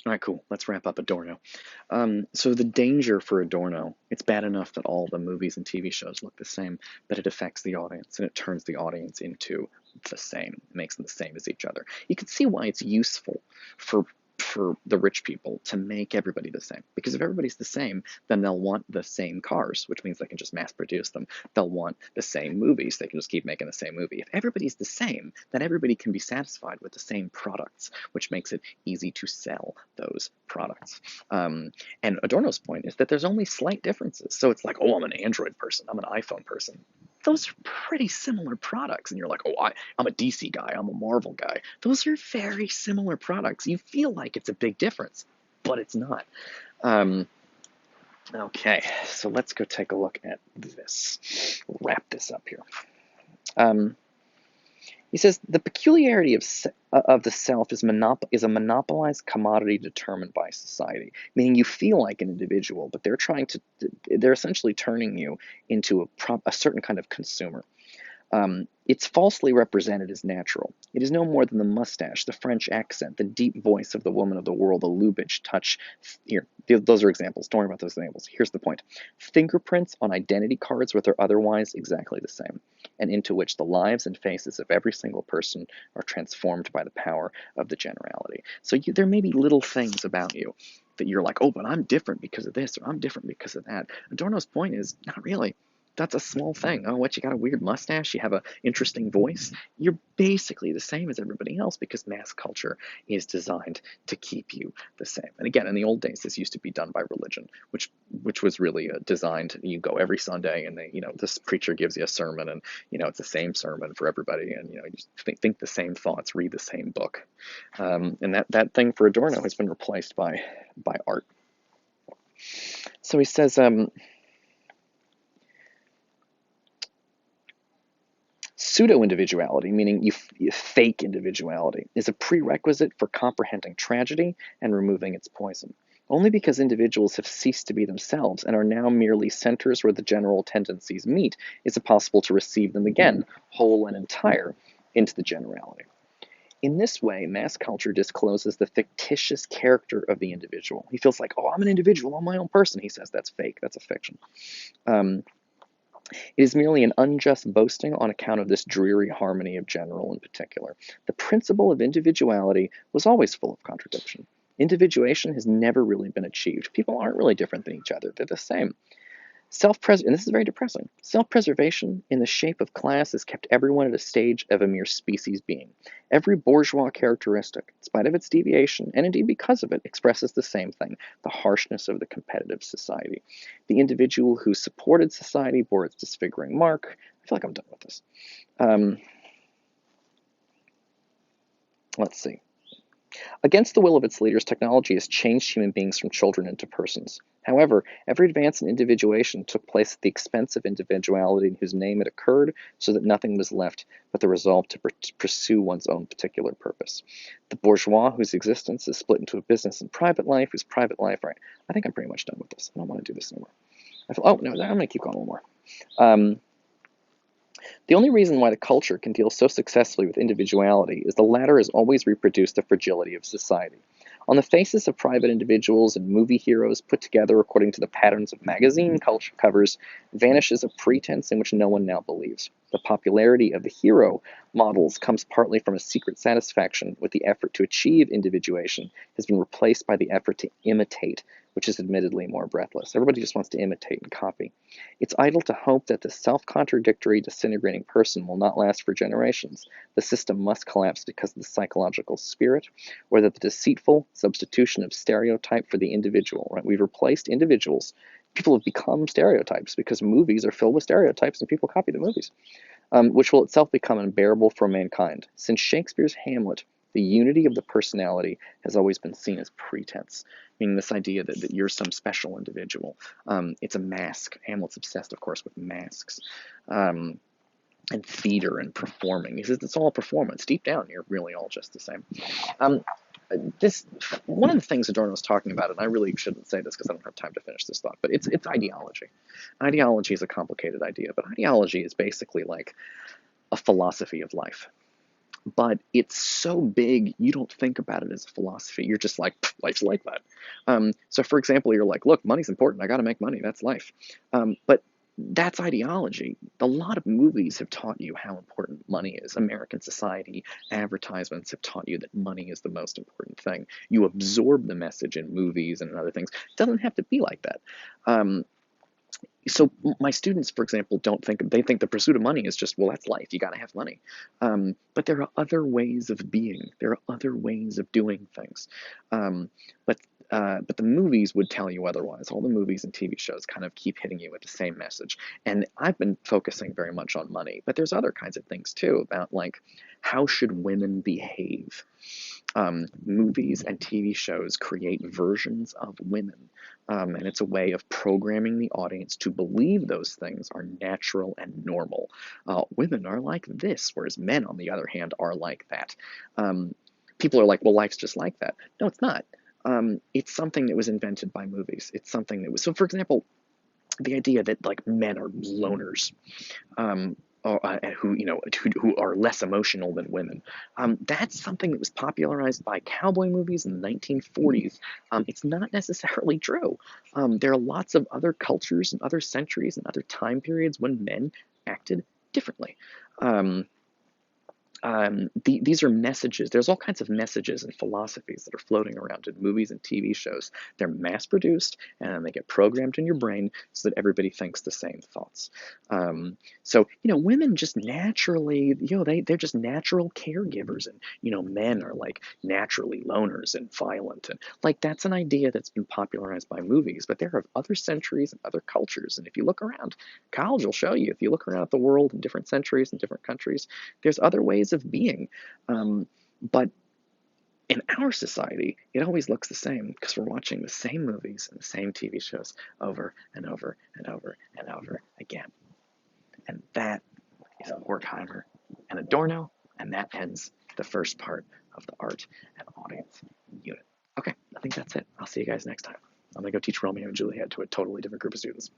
All right, cool. Let's wrap up Adorno. So the danger for Adorno, it's bad enough that all the movies and TV shows look the same, but it affects the audience and it turns the audience into the same, makes them the same as each other. You can see why it's useful for the rich people to make everybody the same. Because if everybody's the same, then they'll want the same cars, which means they can just mass produce them. They'll want the same movies. They can just keep making the same movie. If everybody's the same, then everybody can be satisfied with the same products, which makes it easy to sell those products. And Adorno's point is that there's only slight differences. So it's like, oh, I'm an Android person, I'm an iPhone person. Those are pretty similar products. And you're like, oh, I'm a DC guy, I'm a Marvel guy. Those are very similar products. You feel like it's a big difference, but it's not. Um, okay, so let's go take a look at this. We'll wrap this up here. Um, he says the peculiarity of the self is a monopolized commodity determined by society, meaning you feel like an individual, but they're essentially turning you into a certain kind of consumer. It's falsely represented as natural. It is no more than the mustache, the French accent, the deep voice of the woman of the world, the Lubitsch touch. Here, those are examples. Don't worry about those examples. Here's the point. Fingerprints on identity cards which are otherwise exactly the same, and into which the lives and faces of every single person are transformed by the power of the generality. So there may be little things about you that you're like, oh, but I'm different because of this, or I'm different because of that. Adorno's point is, not really. That's a small thing. Oh, what, you got a weird mustache? You have an interesting voice? You're basically the same as everybody else because mass culture is designed to keep you the same. And again, in the old days, this used to be done by religion, which was really designed. You go every Sunday, and this preacher gives you a sermon, and it's the same sermon for everybody, and you just think the same thoughts, read the same book, and that thing for Adorno has been replaced by art. So he says. Pseudo-individuality, meaning you fake individuality, is a prerequisite for comprehending tragedy and removing its poison. Only because individuals have ceased to be themselves and are now merely centers where the general tendencies meet is it possible to receive them again, whole and entire, into the generality. In this way, mass culture discloses the fictitious character of the individual. He feels like, oh, I'm an individual, I'm my own person. He says that's fake, that's a fiction. It is merely an unjust boasting on account of this dreary harmony of general and particular. The principle of individuality was always full of contradiction. Individuation has never really been achieved. People aren't really different than each other. They're the same. And this is very depressing. Self-preservation in the shape of class has kept everyone at a stage of a mere species being. Every bourgeois characteristic, in spite of its deviation, and indeed because of it, expresses the same thing, the harshness of the competitive society. The individual who supported society bore its disfiguring mark. I feel like I'm done with this. Let's see. Against the will of its leaders, technology has changed human beings from children into persons. However, every advance in individuation took place at the expense of individuality in whose name it occurred, so that nothing was left but the resolve to pursue one's own particular purpose. The bourgeois, whose existence is split into a business and private life, whose private life, right, I think I'm pretty much done with this. I don't want to do this anymore. Oh, no, I'm going to keep going a little more. The only reason why the culture can deal so successfully with individuality is the latter has always reproduced the fragility of society. On the faces of private individuals and movie heroes put together according to the patterns of magazine culture covers vanishes a pretense in which no one now believes. The popularity of the hero models comes partly from a secret satisfaction with the effort to achieve individuation has been replaced by the effort to imitate, which is admittedly more breathless. Everybody just wants to imitate and copy. It's idle to hope that the self-contradictory, disintegrating person will not last for generations. The system must collapse because of the psychological spirit, or that the deceitful substitution of stereotype for the individual. Right? We've replaced individuals. People have become stereotypes because movies are filled with stereotypes and people copy the movies, which will itself become unbearable for mankind. Since Shakespeare's Hamlet, the unity of the personality has always been seen as pretense, meaning this idea that you're some special individual. It's a mask. Hamlet's obsessed, of course, with masks and theater and performing. He says it's all performance. Deep down, you're really all just the same. One of the things Adorno's talking about, and I really shouldn't say this because I don't have time to finish this thought, but it's ideology. Ideology is a complicated idea, but ideology is basically like a philosophy of life. but it's so big you don't think about it as a philosophy. You're just like, life's like that. So for example, you're like, look, money's important. I got to make money. That's life. But that's ideology. A lot of movies have taught you how important money is. American society, advertisements have taught you that money is the most important thing. You absorb the message in movies and in other things. It doesn't have to be like that. Um, so my students, for example, don't think they think the pursuit of money is just, well, that's life. You got to have money. But there are other ways of being. There are other ways of doing things. Um, but but the movies would tell you otherwise. All the movies and TV shows kind of keep hitting you with the same message. And I've been focusing very much on money, but there's other kinds of things too about like how should women behave. Movies and TV shows create versions of women, and it's a way of programming the audience to believe those things are natural and normal. Women are like this, whereas men, on the other hand, are like that. People are like, well, life's just like that. No, it's not. It's something that was invented by movies. It's something that was, so for example, the idea that like men are loners, um, who who are less emotional than women. That's something that was popularized by cowboy movies in the 1940s. It's not necessarily true. There are lots of other cultures and other centuries and other time periods when men acted differently. Um, these are messages. There's all kinds of messages and philosophies that are floating around in movies and TV shows. They're mass produced and then they get programmed in your brain so that everybody thinks the same thoughts. So, women just naturally, they're just natural caregivers, and, men are like naturally loners and violent. And like that's an idea that's been popularized by movies, but there are other centuries and other cultures. And if you look around, college will show you, if you look around at the world in different centuries and different countries, there's other ways of being. But in our society, it always looks the same because we're watching the same movies and the same TV shows over and over and over and over again. And that is a Horkheimer and Adorno, and that ends the first part of the art and audience unit. Okay, I think that's it. I'll see you guys next time. I'm going to go teach Romeo and Juliet to a totally different group of students.